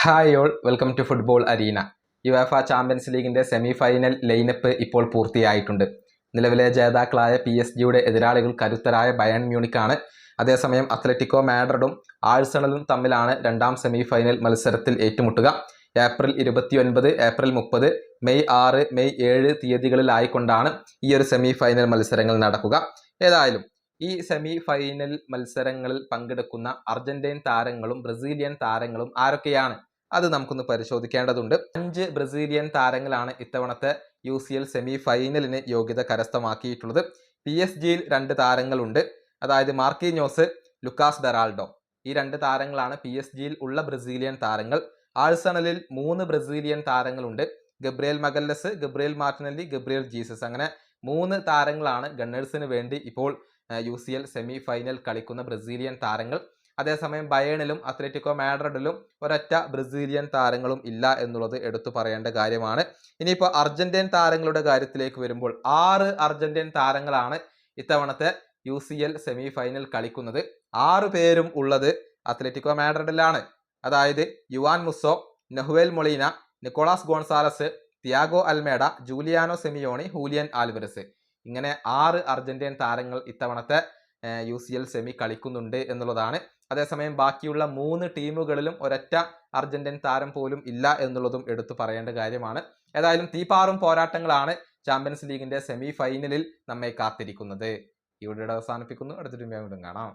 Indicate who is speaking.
Speaker 1: Hi all, welcome to football arena. UEFA champions ലീഗിന്റെ semi final lineup ഇപ്പോൾ പൂർത്തിയായിട്ടുണ്ട്. നിലവിലെ ജേതാക്കളായ PSG എതിരാളികൾ കരുത്തരായ ബയൺ മ്യൂണിക്കാണ്. അതേസമയം അത്ലറ്റിക്കോ മാഡ്രിഡും ആഴ്സണലും തമ്മിലാണ് രണ്ടാം സെമി ഫൈനൽ മത്സരത്തിൽ ഏറ്റുമുട്ടുക. ഏപ്രിൽ 29, ഏപ്രിൽ 30, മെയ് 6, മെയ് 7 തീയതികളിലായിക്കൊണ്ടാണ് ഈ ഒരു സെമി ഫൈനൽ മത്സരങ്ങൾ നടക്കുക. ഏതായാലും ഈ സെമി ഫൈനൽ മത്സരങ്ങളിൽ പങ്കെടുക്കുന്ന അർജന്റീൻ താരങ്ങളും ബ്രസീലിയൻ താരങ്ങളും ആരൊക്കെയാണ് അത് നമുക്കൊന്ന് പരിശോധിക്കേണ്ടതുണ്ട്. 5 ബ്രസീലിയൻ താരങ്ങളാണ് ഇത്തവണത്തെ UCL സെമി ഫൈനലിന് യോഗ്യത കരസ്ഥമാക്കിയിട്ടുള്ളത്. PSG-യിൽ 2 താരങ്ങളുണ്ട്, അതായത് മാർക്കീഞ്ഞോസ്, ലുക്കാസ് ഡെറാൾഡോ. ഈ 2 താരങ്ങളാണ് PSG-യിൽ ഉള്ള ബ്രസീലിയൻ താരങ്ങൾ. ആഴ്സണലിൽ 3 ബ്രസീലിയൻ താരങ്ങളുണ്ട്, Gabriel Magalhães, Gabriel Martinelli, Gabriel Jesus. അങ്ങനെ 3 താരങ്ങളാണ് ഗണ്ണേഴ്സിന് വേണ്ടി ഇപ്പോൾ UCL സെമി ഫൈനൽ കളിക്കുന്ന ബ്രസീലിയൻ താരങ്ങൾ. അതേസമയം ബയേണിലും അത്ലറ്റിക്കോ മാഡ്രിഡിലും ഒരൊറ്റ ബ്രസീലിയൻ താരങ്ങളും ഇല്ല എന്നുള്ളത് എടുത്തു പറയേണ്ട കാര്യമാണ്. ഇനിയിപ്പോൾ അർജന്റീൻ താരങ്ങളുടെ കാര്യത്തിലേക്ക് വരുമ്പോൾ 6 അർജന്റീൻ താരങ്ങളാണ് ഇത്തവണത്തെ UCL സെമി ഫൈനൽ കളിക്കുന്നത്. 6 പേരും ഉള്ളത് അത്ലറ്റിക്കോ മാഡ്രിഡിലാണ്. അതായത് Juan Musso, Nahuel Molina, Nicolas Gonzalez, Thiago Almada, Giuliano Simeone, Julian Alvarez. ഇങ്ങനെ 6 അർജന്റീൻ താരങ്ങൾ ഇത്തവണത്തെ UCL സെമി കളിക്കുന്നുണ്ട് എന്നുള്ളതാണ്. അതേസമയം ബാക്കിയുള്ള 3 ടീമുകളിലും ഒരൊറ്റ അർജന്റീൻ താരം പോലും ഇല്ല എന്നുള്ളതും എടുത്തു പറയേണ്ട കാര്യമാണ്. ഏതായാലും തീപാറും പോരാട്ടങ്ങളാണ് ചാമ്പ്യൻസ് ലീഗിന്റെ സെമി ഫൈനലിൽ നമ്മെ കാത്തിരിക്കുന്നത്. ഈ വീഡിയോ അവസാനിപ്പിക്കുന്നു. അടുത്തൊരു വീഡിയോയിൽ കാണാം.